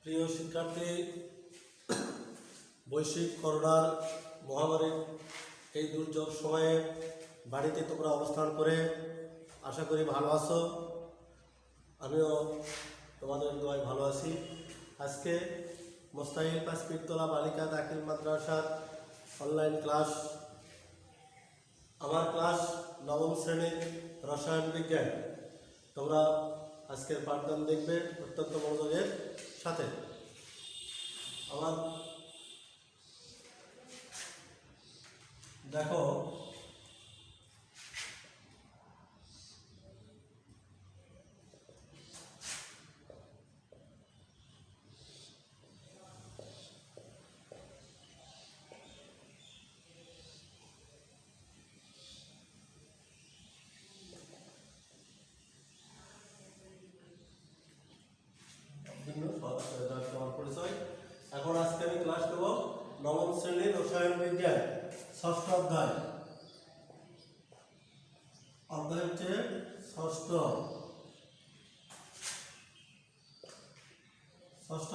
প্রিয় শিক্ষার্থী, বৈশ্বিক করোনার মহামারীর এই দুর্যোগ সময়ে বাড়িতে তোমরা অবস্থান করে আশা করি ভালো আছো। আমিও তোমাদের দোয়ায় ভালো আছি। আজকে মোস্তাহিল পাঁচপিরতলা বালিকা দাখিল মাদ্রাসার অনলাইন ক্লাস। আমার ক্লাস নবম শ্রেণীর রসায়ন বিজ্ঞান। তোমরা আজকের পাঠদান দেখবে অত্যন্ত মনোযোগের সাথে। আমার দেখো, পরিচয়। এখন আজকে আমি ক্লাস নেব নবম শ্রেণীর রসায়ন বিজ্ঞান ষষ্ঠ অধ্যায়। অধ্যায় হচ্ছে ষষ্ঠ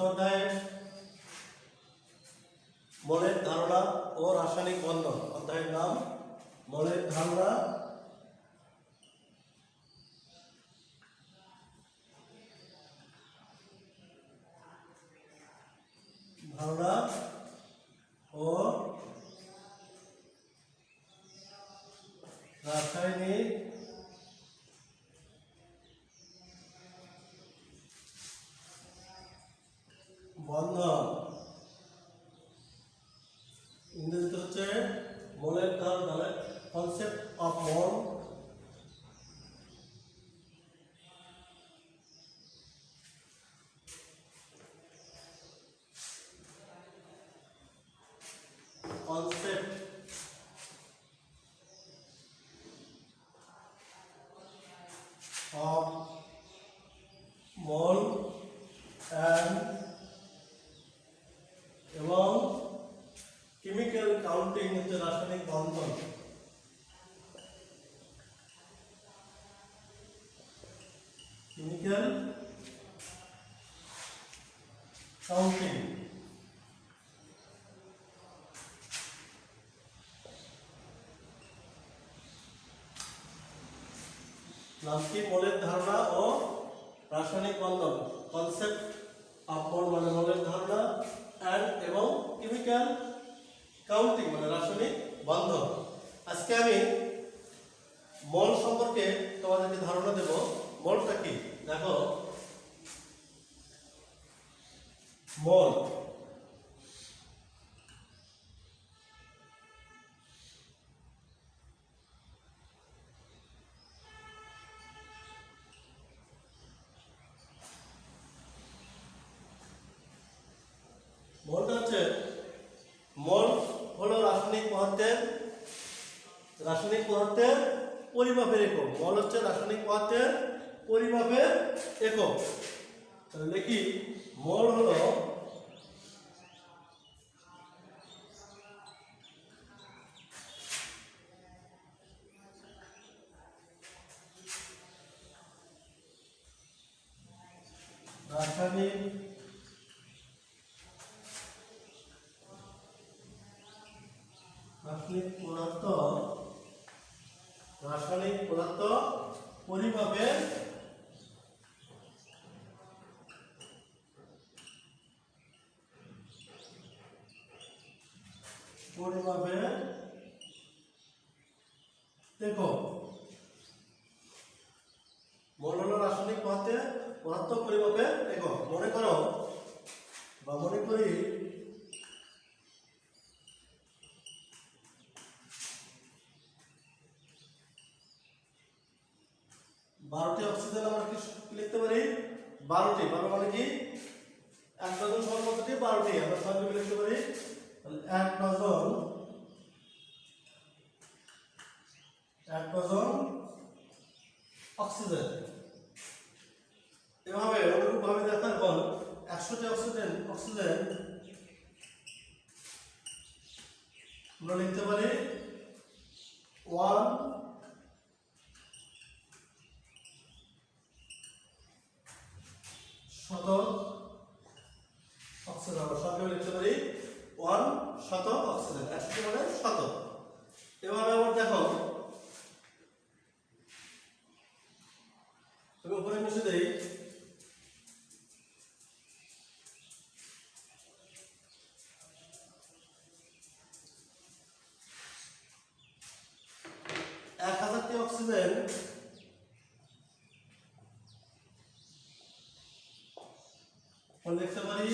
অধ্যায়ে মৌলের ধারণা ও রাসায়নিক বন্ধন। অধ্যায়ের নাম মৌলের ধারণা ও রাসায়নিক বন্ধন। ইংরেজিতে হচ্ছে মৌলের ধারণা, concept of mole. concept of mole and এবং কেমিক্যাল কাউন্টিং হচ্ছে রাসায়নিক বন্ধন। কেমিক্যাল কাউন্টিং নামটি মৌলের ধারণা ও রাসায়নিক বন্ধন। কনসেপ্ট অফ মোল মানে মৌলের ধারণা, অ্যান্ড এবং কেমিক্যাল কাউন্টিং মানে রাসায়নিক বন্ধন। আজকে আমি মোল সম্পর্কে তোমাদেরকে ধারণা দেব। মোলটা কি? দেখো, মোল মোলটা হচ্ছে মোল হলো রাসায়নিক পদার্থের পরিমাপের একক। মোল হচ্ছে রাসায়নিক পদার্থের পরিমাপের একক। তাহলে দেখি, মোল হলো রাসায়নিক পদার্থ পরিমাপের একক। মোল হলো রাসায়নিক পদার্থ পরিমাপের একক। মনে করি বারোটি অক্সিজেন আমরা কি লিখতে পারি? 12টি। 12 মানে কি? 1 ডজন সমান কতটি? 12টি। আমরা সহজে লিখতে পারি 1 ডজন অক্সিজেন। এভাবে অনুরূপভাবে দেখার পর 100টি অক্সিজেন আমরা লিখতে পারি 1 শতক অক্সিজেন আমরা সবকে লিখতে পারি 1 অক্সিজেন, 1 মানে 100। এভাবে আবার দেখো আমি উপরে মিশে দেই, অক্সিজেন লিখতে পারি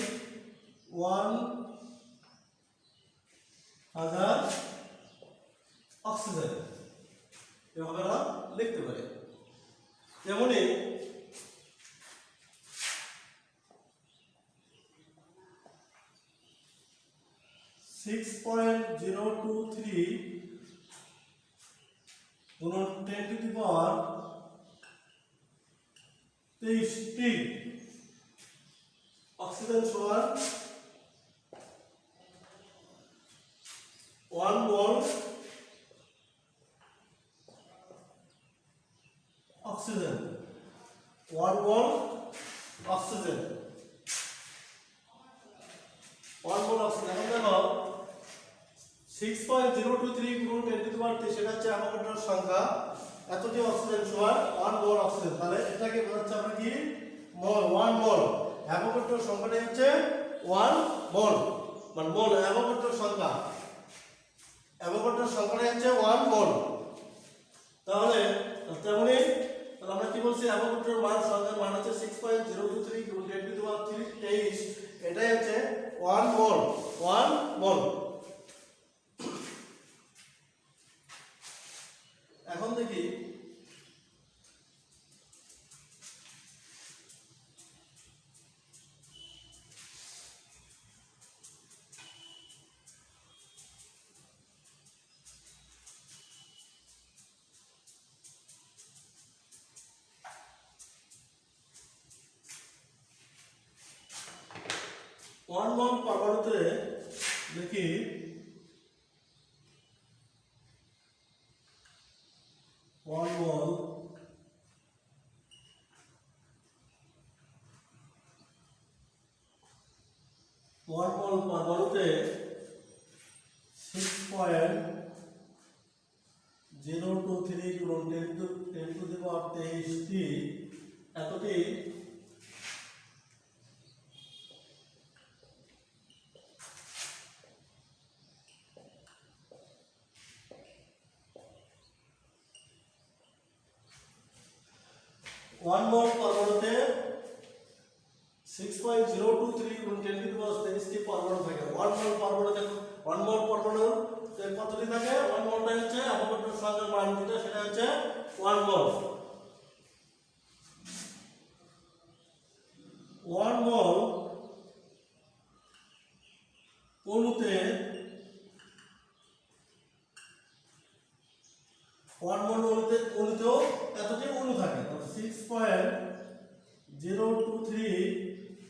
1000 অক্সিজেন, এভাবে আমরা লিখতে পারি। যেমনই 6.023 গুণন 10 টু দি পাওয়ার 23 অক্সিজেন সমান 1 মোল অক্সিজেন, 1 মোল অক্সিজেন, 1 মোল অক্সিজেন। এখন দেখো 6.023 গুণ 10 টু দি পাওয়ার 3 সেটা হচ্ছে অ্যাভোগাড্রোর সংখ্যা, এতটি অক্সিজেন সমান 1 মোল অক্সিজেন। তাহলে এটাকে বোঝাচ্ছে আমরা কি মোল, 1 মোল। অ্যাভোগাড্রোর সংখ্যাটা হচ্ছে 1 মোল, মানে মোল অ্যাভোগাড্রোর সংখ্যা, অ্যাভোগাড্রোর সংখ্যাটা হচ্ছে 1 মোল। তাহলে তেমনি তাহলে আমরা কি বলছি, অ্যাভোগাড্রোর মান সংখ্যার মান হচ্ছে 6.023 গুণ 10 টু দি পাওয়ার 23, এটাই হচ্ছে 1 মোল, 1 মোল। এখন দেখি ওয়ান মোল পরমাণুতে দেখি 1 মোল পরমাণুতে 6.023 গুণ 10 টু দি পাওয়ার 23টি এতটি ওয়ান মোল পরমাণুতে 6.023 গুণ 10 টু দি পাওয়ার 23টি পরমাণু থাকে। 1 মোল পরমাণুতে 1 মোল পরমাণু কতটি থাকে? 1 মোলটা হচ্ছে অ্যাভোগাড্রোর সংখ্যার মান যেটা সেটা হচ্ছে 1 মোল। 1 মোল অণুতে 1 মোল অণুতেও এতটি অণু থাকে। 6.023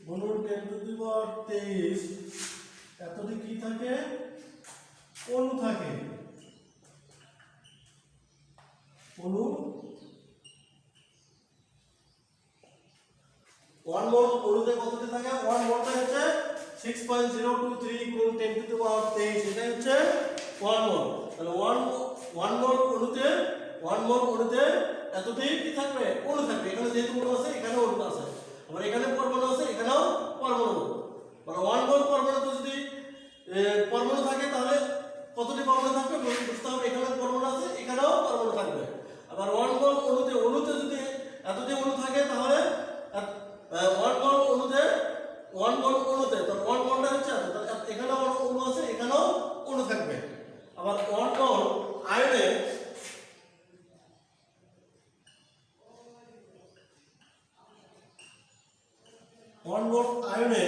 গুণ 10 টু দি পাওয়ার 23 এতটি কি থাকে? অণু থাকে, অণু। 1 মোল অণুতে কতটি থাকে? 1 মোলটা হচ্ছে 6.023 গুণ 10 টু দি পাওয়ার 23, এটা হচ্ছে 1 মোল। তাহলে 1 মোল অণুতে এতটি কি থাকবে? অণু থাকবে। এখানে যেহেতু অণু আছে এখানেও অণু আছে, আবার এখানে পরমাণু আছে এখানেও পরমাণু। মানে 1 মোল পরমাণুতে যদি পরমাণু থাকে তাহলে কতটি পরমাণু থাকবে বুঝতে হবে। এখানে পরমাণু আছে এখানেও পরমাণু থাকবে। আবার 1 মোল অণুতে যদি এতটি অণু থাকে তাহলে 1 মোল অণুতে তো 1 মোলটা হচ্ছে এত, তাহলে এখানেও অণু আছে এখানেও অণু থাকবে। আবার 1 মোল আয়নে 1 মোল আয়নে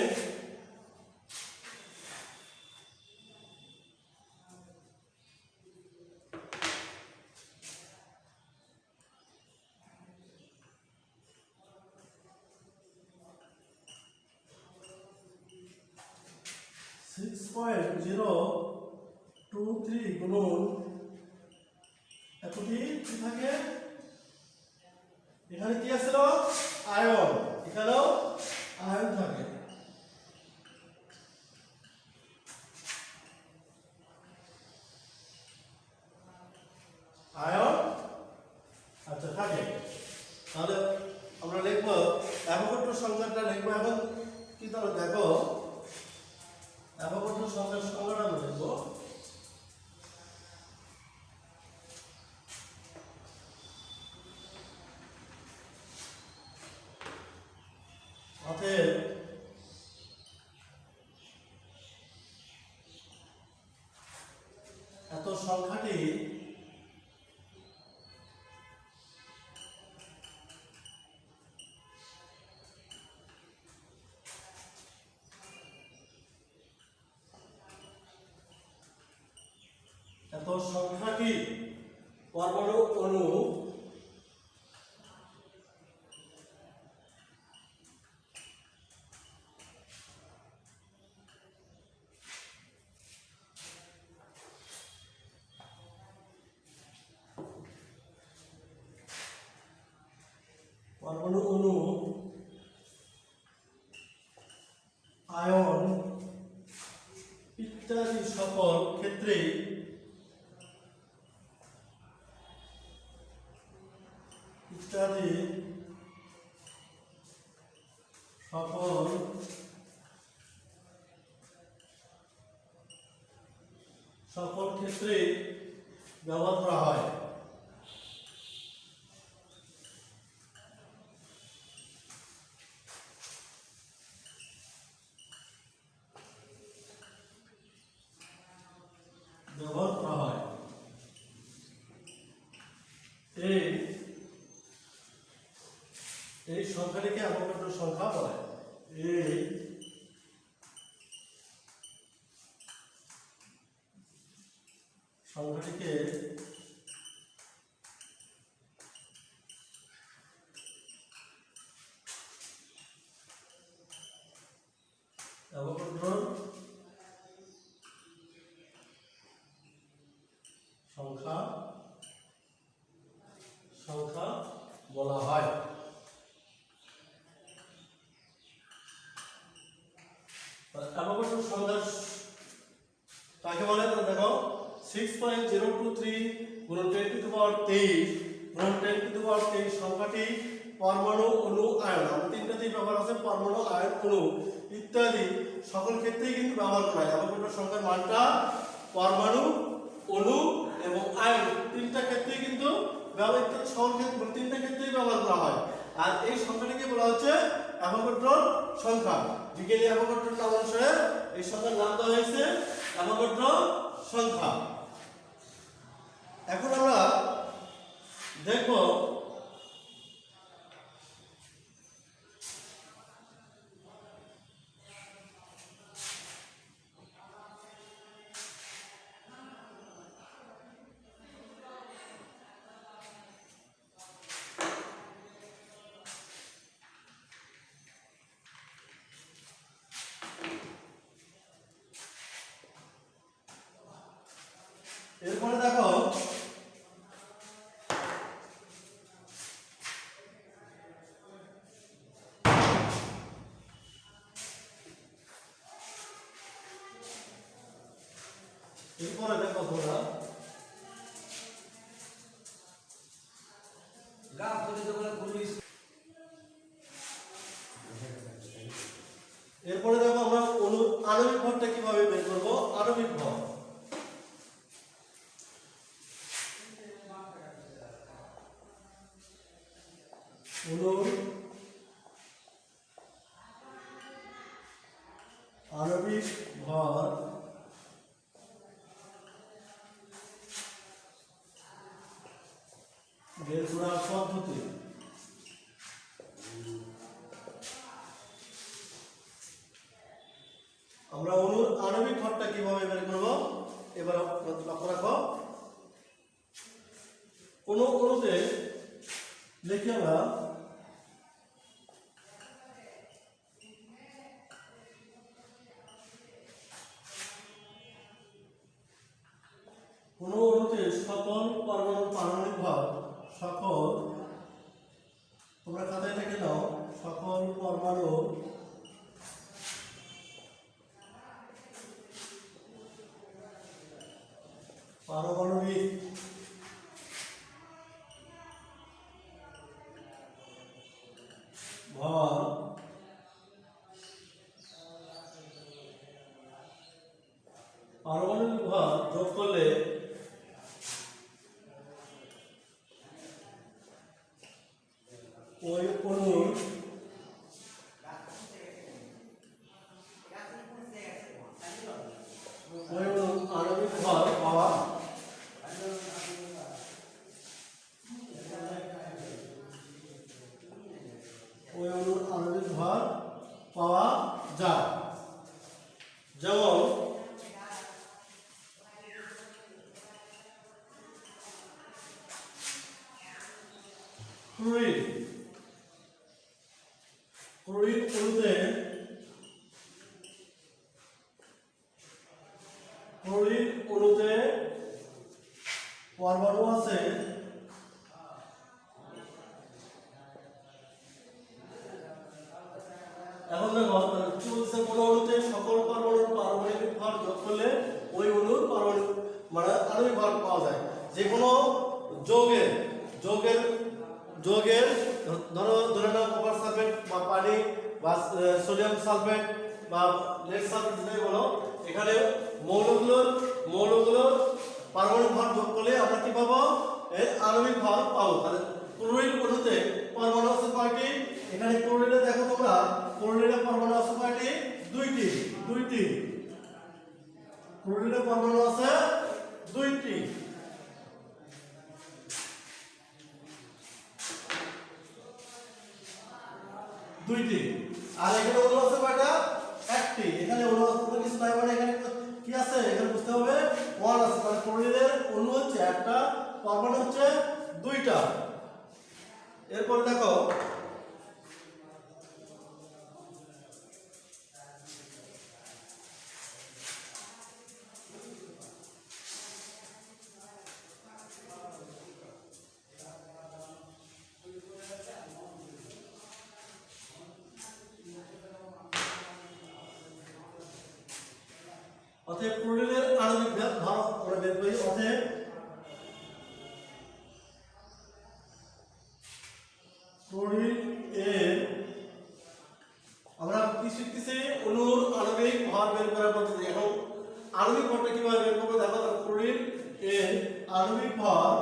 6.023 গুণন এতটি কি থাকে? এখানে কি আছে? আয়ন, এখানেও আয়ন থাকে। কি তাহলে দেখো অ্যাভোগাড্রো সংখ্যার সংজ্ঞাটা আমরা দেখব। অতএব এত সংখ্যাটি পরমাণু অণু আয়ন ইত্যাদি সকল ক্ষেত্রে সকল ক্ষেত্রে ব্যবহার করা হয়। এই সংখ্যাটিকে অ্যাভোগাড্রো সংখ্যা বলে। এই সংখ্যাটিকে অ্যাভোগাড্রো সংখ্যা বলা হয়। অ্যাভোগাড্রো সংখ্যা কাকে বলে দেখো 6.023 গুণন 10⁻23 গুণন 10⁻23 সংখ্যাটি পরমাণু অণু আয়ন তিনটাতেই ব্যবহার আছে পরমাণু আয়ন অণু ইত্যাদি সকল ক্ষেত্রেই কিন্তু ব্যবহার করা হয়। অ্যাভোগাড্রো সংখ্যার মানটা পরমাণু অণু এবং আয়ন তিনটা ক্ষেত্রেই কিন্তু ব্যবহৃত সকল ক্ষেত্রে তিনটা ক্ষেত্রেই ব্যবহার করা হয়। আর এই সংখ্যাটিকে বলা হচ্ছে অ্যাভোগাড্রো সংখ্যা। বিজ্ঞানী অ্যাভোগাড্রোর নাম অনুসারে এই সংখ্যার নাম দেওয়া হয়েছে অ্যাভোগাড্রো সংখ্যা। এখন আমরা দেখব এরপরে দেখো তোমরা এরপরে দেখো আমরা আণবিক ভরটা কিভাবে বের করব। আণবিক ভর আণবিক ভর বের করার পদ্ধতি। আমরা অণুর আণবিক ভরটা কিভাবে বের করব এবার লক্ষ্য রাখো। কোন অণুতে লিখি আমরা কোন অণুতে সকল পরমাণুর পারমাণবিক ভর সকল তোমরা খাতায় লিখে নাও সকল পরমাণুর পারমাণবিক ভর পারমাণবিক ভর যোগ করলে ওই অণুর আণবিক ভর পাওয়া আণবিক ভর পাওয়া যায়। যেমন ক্লোরিন অণুতে পরমাণু আছে এখন দেখো চলছে কোনো অণুতে সকল পরমাণুর পারমাণবিক ভর যোগ করলে ওই অণুর পারমাণবিক মানে আণবিক ভর পাওয়া যায়। যে কোনো যৌগের ধরে নাও কপার সালফেট বা পানি বা সোডিয়াম সালফেট বা লেড সালফেট যেটাই বলো, এখানে মৌলগুলোর পারমাণবিক ভর যোগ করলে আমরা কি পাবো? এর আণবিক ভর পাবো। তাহলে ক্লোরিন অণুতে পরমাণু আছে কয়টি? এখানে ক্লোরিনে দেখো তোমরা, ক্লোরিনে পরমাণু আছে কয়টি? দুইটি। ক্লোরিনে পরমাণু আছে দুইটি। আর এখানে অণু আছে কয়টা? একটি। এখানে অণু আছে কিছু নাই, মানে এখানে কি আছে? এখানে বুঝতে হবে 1 আছে। তাহলে ক্লোরিনের অণু হচ্ছে একটা, পরমাণু হচ্ছে দুইটা। এরপর দেখো অতএব ক্লোরিনের আণবিক ভর আমরা বের করি। অতএব ক্লোরিন এর আমরা কি শিখতেছি? অণুর আণবিক ভর বের করার পদ্ধতি। এখন আণবিক ভরটা কিভাবে বের করব দেখো। ক্লোরিন এর আণবিক ভর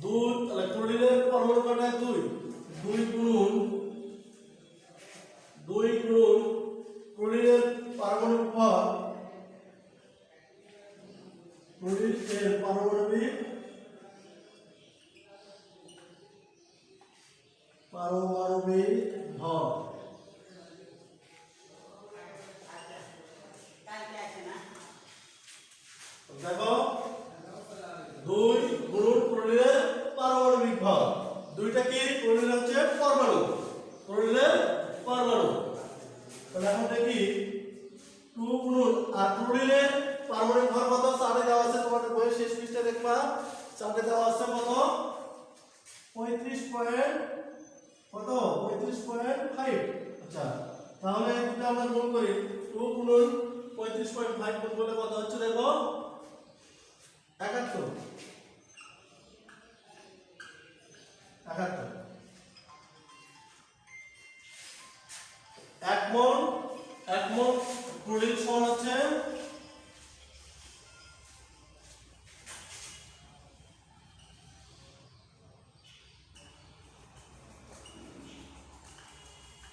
দুই। তাহলে ক্লোরিনের পরমাণু কয়টা? দুই গুণন ক্লোরিনের পারমাণবিক ভর, ক্লোরিনের পারমাণবিক ভর দেখো 2 গুণন ক্লোরিনের পারমাণবিক ভর। দুইটা কি? ক্লোরিন হচ্ছে পরমাণু, তাহলে এখন দেখি 2 গুণন, আর ক্লোরিনের পারমাণবিক ভর কত? চার্টে দেওয়া আছে, তোমাদের বইয়ের শেষ পৃষ্ঠায় দেখবা চার্টে দেওয়া আছে কত? 35.5। আচ্ছা, তাহলে এটা আমরা গুণ করি। 2 গুণন 35.5 গুণ করলে কত হচ্ছে দেখো? 71। 1 মোল ক্লোরিন সমান হচ্ছে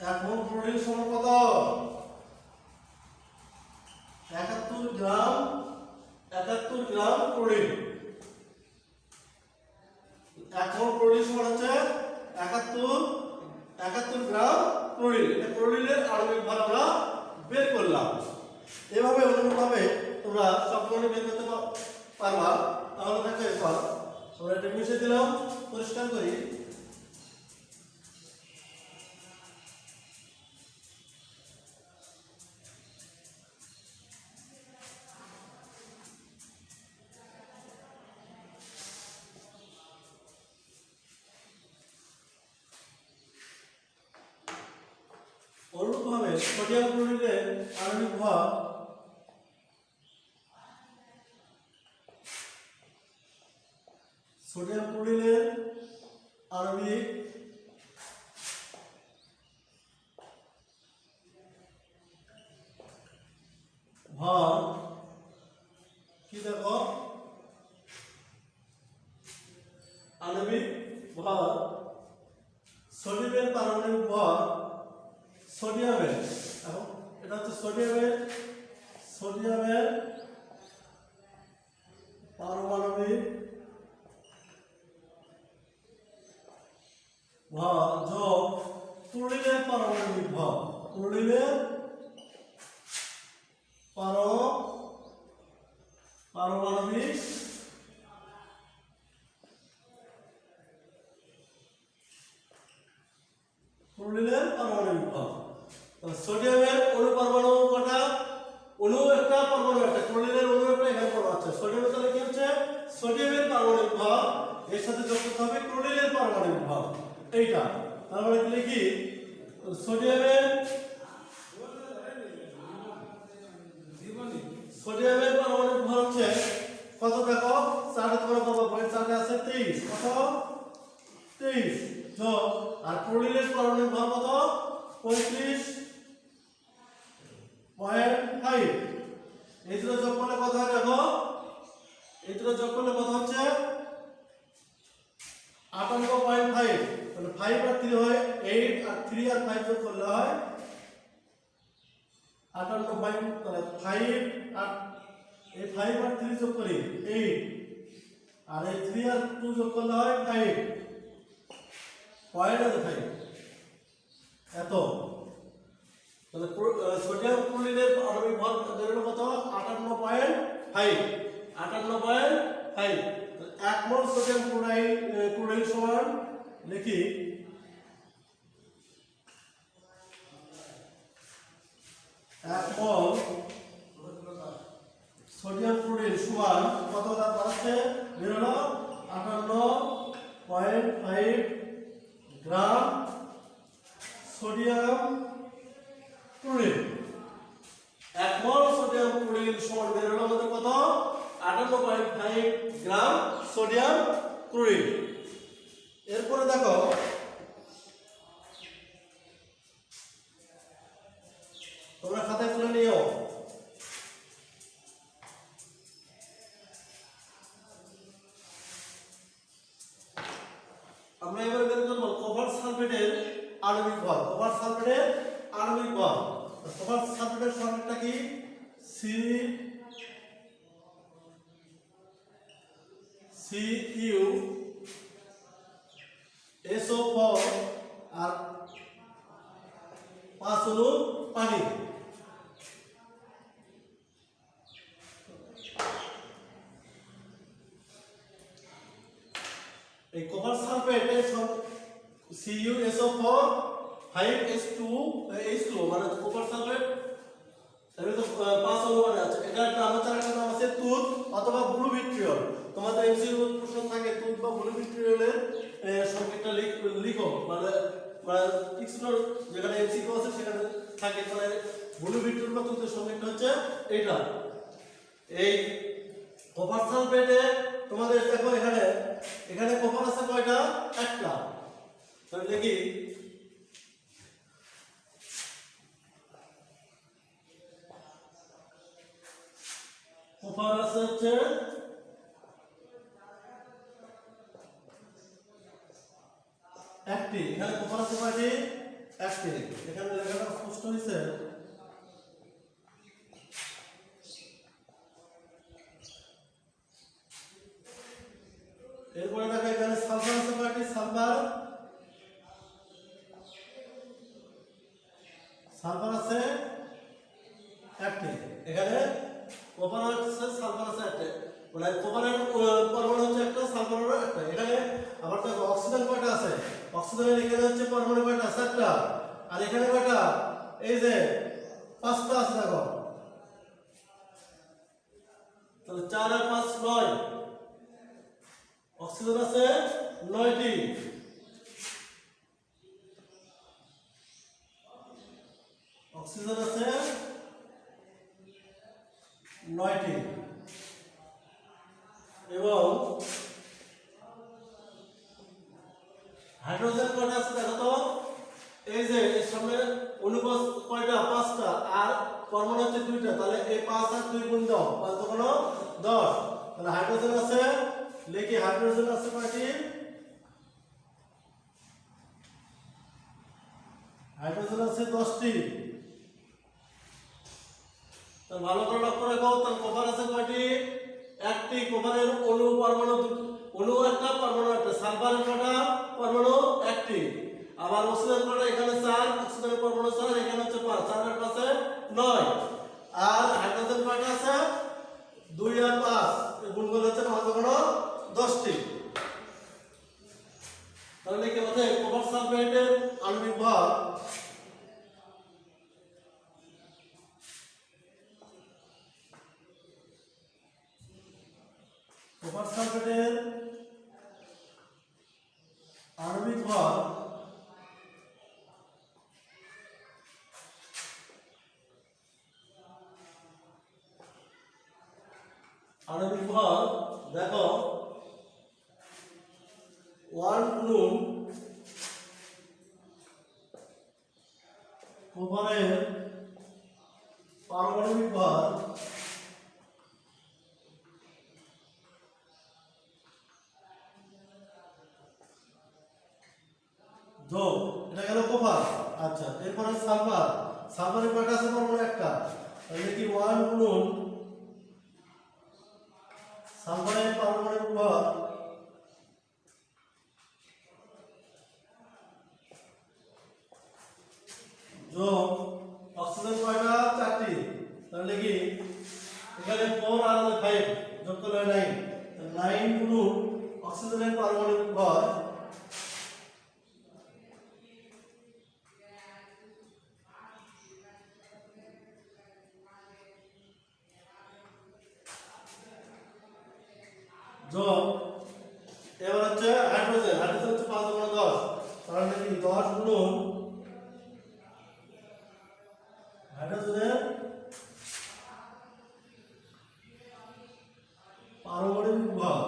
1 মোল ক্লোরিন সমান কত? 71 গ্রাম ক্লোরিন। 1 মোল ক্লোরিন সমান হচ্ছে 71 গ্রাম ক্লোরিন। এটা ক্লোরিনের আণবিক ভর আমরা বের করলাম। এভাবে অনুরূপভাবে তোমরা সবগুলো বের করতে পারবা। তাহলে দেখো এরপর আমরা এটা মিশিয়ে দিলাম, পরিষ্কার করি। অনুরূপভাবে সোডিয়াম ক্লোরাইডের আণবিক ভর সোডিয়াম ক্লোরিনের আণবিক ভর কি দেখো আণবিক ভর সোডিয়ামের পারমাণবিক ভর সোডিয়ামের এখন এটা হচ্ছে সোডিয়ামের পারমাণবিক ভর যোগ ক্লোরিনের পারমাণবিক ভর ক্লোরিনের পারমাণবিক ক্লোরিনের পারমাণবিক ভর সোডিয়ামের অণু পরমাণু কটা অণু একটা পরমাণু একটা ক্লোরিনের অণু একটা এখানে পরমাণু আছে সোডিয়ামের তাহলে কি হচ্ছে সোডিয়ামের পারমাণবিক ভর এর সাথে যোগ করতে হবে ক্লোরিনের পারমাণবিক ভর এইটা তার মানে কি লিখি সোডিয়ামের পারমাণবিক ভর হচ্ছে কত দেখো 4 তোমার বাবা পয়েন্ট 4 আছে 23 কত 23 যোগ আর ক্লোরিনের পারমাণবিক ভর কত 35.5 এই দুটো যোগ করলে কত হয় দেখো এই দুটো যোগ করলে কত হচ্ছে 58.5 মানে 5 আর 3 হয় 8 আর 3 আর 5 যোগ করলে হয় 58 তাহলে 5 আর এই 5 আর 3 যোগ করি 8 আর এই 3 আর 2 যোগ করলে হয় 5 পয়েন্ট আছে 5 এত তাহলে সোডিয়াম ক্লোরিনের আণবিক ভর বেরোলো কত 58.5 এক মোল সোডিয়াম ক্লোরাইড সমান লিখি এক মোল সোডিয়াম ক্লোরাইড সমান কত দাঁড়াচ্ছে বেরোলো 58.5 গ্রাম সোডিয়াম ক্লোরাইড এক মোল সোডিয়াম ক্লোরাইড সমান বেরোলো আমাদের কত 58.5 গ্রাম সোডিয়াম ক্লোরাইড এরপরে দেখো তোমরা খাতায় তুলে নিও আমরা এবার বের করব কপার সালফেটের আণবিক ভর কপার সালফেটের আণবিক ভর কপার সালফেটের সংকেতটা কি Cu SO4 আর 5 অণু পানি এই কপার সালফেটের CuSO4 5H2 মানে কপার সালফেট এর তো 5 অণু মানে আছে এটার নাম হচ্ছে আরেকটা নাম আছে তুত অথবা ব্লু ভিট্রিয়ল তোমাদের এমসিকিউ প্রশ্ন থাকে তুত বা ব্লু ভিট্রিয়লের সংকেতটা লিখো মানে টিক্সটার যেখানে এমসিকিউ আছে সেখানে থাকে মানে ব্লু ভিট্রিয়ল বা তুতের সংকেতটা হচ্ছে এটা এই কপার সালফেটে তোমাদের দেখো এখানে কপার আছে কয়টা একটা তাহলে দেখি কপার আছে হচ্ছে একটি এখানে কপার আছে কয়টি একটি এখানে লেখাটা স্পষ্ট হয়েছে এরপরে দেখো এখানে সালফার আছে কয়টি সালফার আছে একটি এখানে কপার আছে সালফার আছে একটা মানে কপারের পরমাণু হচ্ছে একটা সালফারের একটা এখানে আবার দেখো অক্সিজেন কয়টা আছে অক্সিজেনের এখানে হচ্ছে পরমাণু কয়টা আছে একটা আর এখানে কয়টা এই যে পাঁচটা আছে দেখো তাহলে 4 আর 5 9 অক্সিজেন আছে 9টি অক্সিজেন আছে 9টি এবং হাইড্রোজেন কয়টা আছে দেখো তো, এই যে এর সামনে অনুপাত কয়টা, 5টা, আর পরমাণু হচ্ছে 2টা, তাহলে এই 5 আর 2 গুণ দাও, 5 দুগুণ 10। তাহলে হাইড্রোজেন আছে, লিখি হাইড্রোজেন আছে কয়টি, হাইড্রোজেন আছে 10টি। তো ভালো করে লক্ষ্য রাখো, তার কপার আছে কয়টি, একটি। কপারের অণু পরমাণু অণু একটা, পরমাণু একটা। সালফারের কয়টা পরমাণু, একটি। আবার অক্সিজেন কয়টা, এখানে 4, অক্সিজেনের পরমাণু 4, এখানে হচ্ছে 5, 4 আর 5 এ 9। আর হাইড্রোজেন কয়টা আছে, 2 আর 5 গুণ করলে হচ্ছে 5 গুণ 10টি। তাহলে কি বলতে, কপার সালফেটের আণবিক ভর কপার সালফেটের আণবিক ভর দেখো 1 গুণ কপারের পারমাণবিক ভর যোগ, এটা গেল কপার। আচ্ছা, এরপরে সালফার, সালফারের কয়টা আছে পরমাণু, একটা। তাহলে কি 1 গুণ সালফারের পারমাণবিক ভর যোগ অক্সিজেন কয়টা, 4টি। তাহলে কি এখানে 4 আর 5 যোগ করলে 9, 9 গুণ অক্সিজেনের পারমাণবিক ভর যোগ, এবার হচ্ছে হাইড্রোজেন, হাইড্রোজেন হচ্ছে 5 গুণ 10, তাহলে কি 10 গুণ হাইড্রোজেনের পারমাণবিক ভর।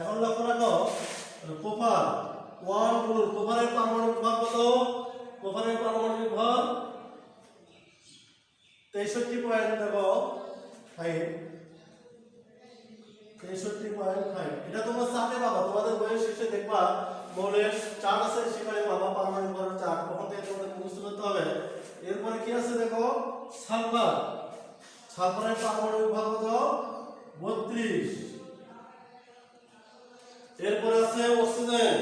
এখন লক্ষ্য রাখো, কপার 1 গুণ কপারের পারমাণবিক ভর কত, কপারের পারমাণবিক ভর 63.5, 63.5। এটা তোমরা চার্টে পাবা, তোমাদের বইয়ের শেষে দেখবা মৌলের চার্ট আছে, সেখানে পাবা পারমাণবিক ভরের চার্ট, তখন থেকে তোমাদের মুখস্থ করতে হবে। এরপরে কি আছে দেখো, সালফার, সালফারের পারমাণবিক ভর কত, 32। এরপরে আছে অক্সিজেন,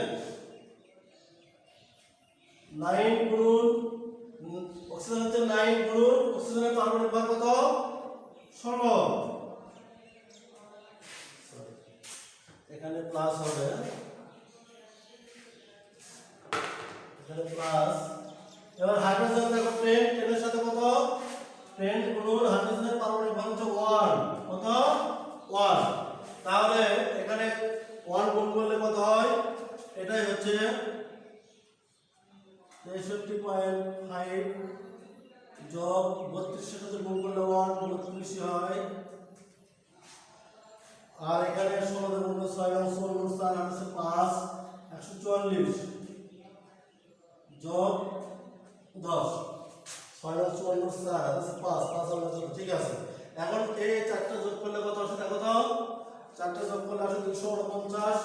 9 গুণ অক্সিজেন হচ্ছে 9 গুণ অক্সিজেনের পারমাণবিক ভর কত, 16। এখানে প্লাস হবে, এখানে প্লাস। এবার হাইড্রোজেন দেখো 10, 10 এর সাথে কত, 10 গুণ হাইড্রোজেনের পারমাণবিক ভর হচ্ছে 1, কত, 1। তাহলে এখানে 1 গুণ করলে কত হয়, এটাই হচ্ছে 63.5 যোগ 32 এর সাথে গুণ করলে 1, 32 হয়। আর এখানে 16 গুণ 6 এবং 16 গুণ 4 আছে 5, 144 যোগ 10, 6 এবং 4 গুণ 4 আছে 5, 5 আর 4, ঠিক আছে। এখন এই চারটা যোগ করলে কত আসে দেখো তো, চারটা যোগ করলে আসে 249,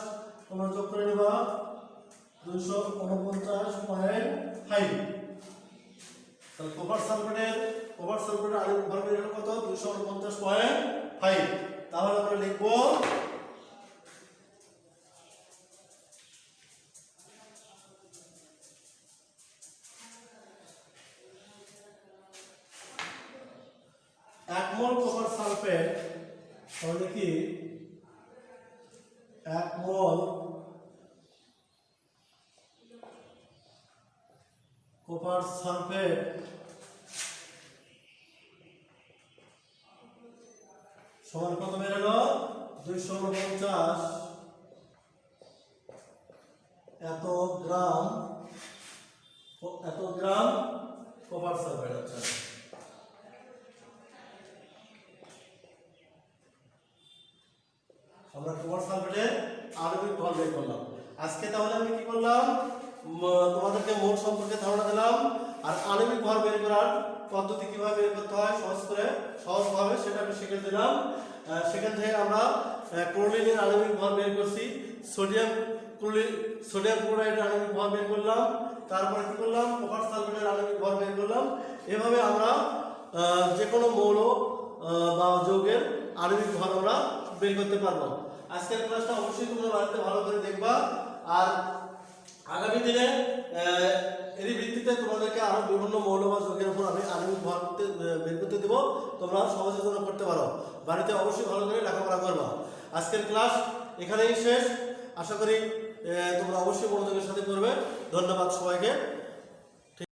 তোমরা যোগ করে নিবা 249.5। তাহলে কপার সালফেটের আণবিক ভর বের হলো কত, 249.5। তাহলে আমরা লিখব এক মোল কপার সালফেট, তাহলে কি 1 মোল কপার সালফেট সমান কত বের হলো, 249 এত গ্রাম কপার সালফেট। আচ্ছা, আমরা কপার সালফেটের আণবিক ভর বের করলাম। আজকে তাহলে আমি কি করলাম, তোমাদেরকে মোল সম্পর্কে ধারণা দিলাম, আর আণবিক ভর বের করার পদ্ধতি কিভাবে বের করতে হয় সহজভাবে সেটা আমি শিখে দিলাম। সেখান থেকে আমরা ক্লোরিনের আণবিক ভর বের করছি, সোডিয়াম ক্লোরাইডের আণবিক ভর বের করলাম, তারপরে কি করলাম, কপার সালফেটের আণবিক ভর বের করলাম। এভাবে আমরা যে কোনো মৌল বা যৌগের আণবিক ভর আমরা বের করতে পারবো। আজকের ক্লাসটা অবশ্যই তোমরা বাড়িতে ভালো করে দেখবা, আর আগামী দিনে এরই ভিত্তিতে তোমাদেরকে আরো বিভিন্ন মৌল বা যৌগের উপর আমি আণবিক ভর বের করতে দেবো, তোমরা সহজে জন্য করতে পারো। বাড়িতে অবশ্যই ভালো করে লেখাপড়া করবা। আজকের ক্লাস এখানেই শেষ, আশা করি তোমরা অবশ্যই মনোযোগের সাথে করবে। ধন্যবাদ সবাইকে।